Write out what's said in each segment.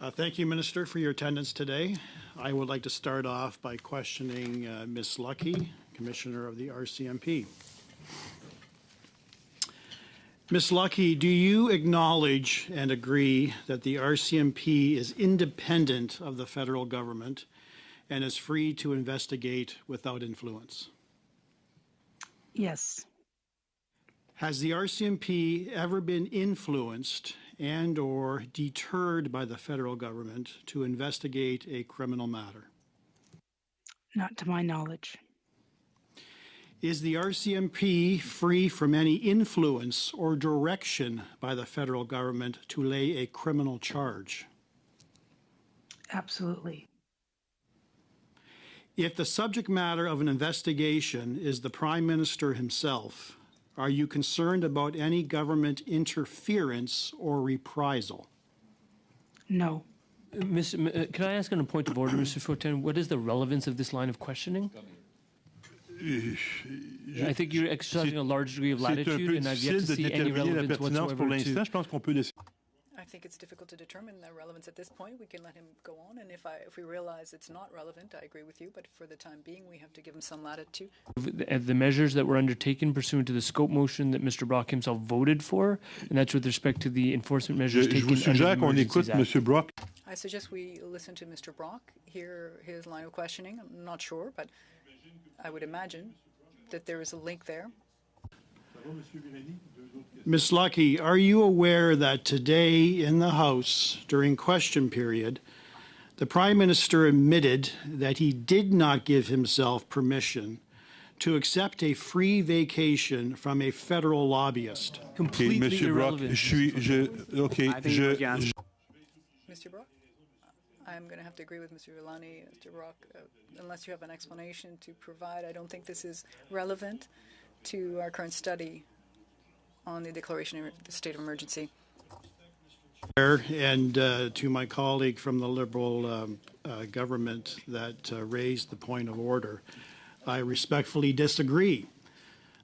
Thank you, Minister, for your attendance today. I would like to start off by questioning Ms. Lucky, Commissioner of the RCMP. Ms. Lucky, do you acknowledge and agree that the RCMP is independent of the federal government and is free to investigate without influence? Yes. Has the RCMP ever been influenced and or deterred by the federal government to investigate a criminal matter? Not to my knowledge. Is the RCMP free from any influence or direction by the federal government to lay a criminal charge? Absolutely. If the subject matter of an investigation is the Prime Minister himself, are you concerned about any government interference or reprisal? No. Can I ask on a point of order, Mr. Fortin? What is the relevance of this line of questioning? I think you're exercising a large degree of latitude, and I've yet to see any relevance whatsoever to... I think it's difficult to determine the relevance at this point. We can let him go on, and if we realize it's not relevant, I agree with you, but for the time being, we have to give him some latitude. The measures that were undertaken pursuant to the scope motion that Mr. Brock himself voted for, and that's with respect to the enforcement measures taken under the Emergencies Act. I suggest we listen to Mr. Brock, hear his line of questioning. I'm not sure, but I would imagine that there is a link there. Ms. Lucky, are you aware that today in the House, during question period, the Prime Minister admitted that he did not give himself permission to accept a free vacation from a federal lobbyist? Completely irrelevant. Mr. Brock? I'm going to have to agree with Mr. Villani, Mr. Brock. Unless you have an explanation to provide, I don't think this is relevant to our current study on the declaration of the state of emergency. And to my colleague from the Liberal government that raised the point of order, I respectfully disagree.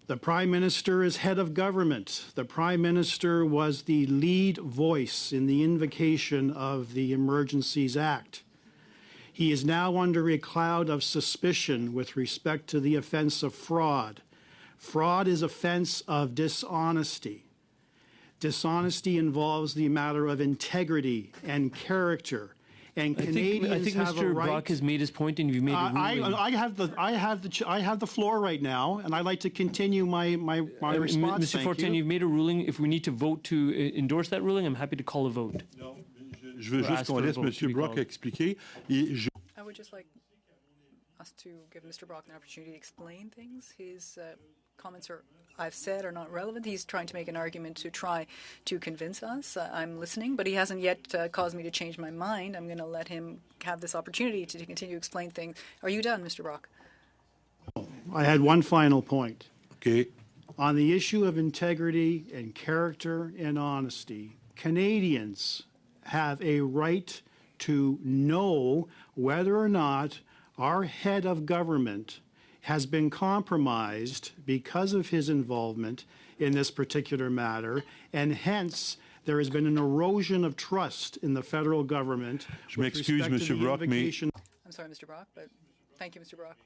The Prime Minister is head of government. The Prime Minister was the lead voice in the invocation of the Emergencies Act. He is now under a cloud of suspicion with respect to the offense of fraud. Fraud is offense of dishonesty. Dishonesty involves the matter of integrity and character. And Canadians I think have Mr. a right. Brock has made his point, and you've made a ruling. I have the floor right now, and I'd like to continue my response. Mr. Fortin, you've made a ruling. If we need to vote to endorse that ruling, I'm happy to call a vote. Je veux juste qu'on laisse M. Brock expliquer. I would just like us to give Mr. Brock an opportunity to explain things. His comments I've said are not relevant. He's trying to make an argument to try to convince us. I'm listening, but he hasn't yet caused me to change my mind. I'm going to let him have this opportunity to continue to explain things. Are you done, Mr. Brock? I had one final point. Okay. On the issue of integrity and character and honesty, Canadians have a right to know whether or not our head of government has been compromised because of his involvement in this particular matter, and hence there has been an erosion of trust in the federal government. Je m'excuse, Mr. Brock, I'm sorry, Mr. Brock, but thank you, Mr. Brock.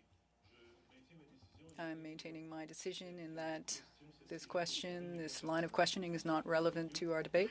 I'm maintaining my decision in that this line of questioning is not relevant to our debate.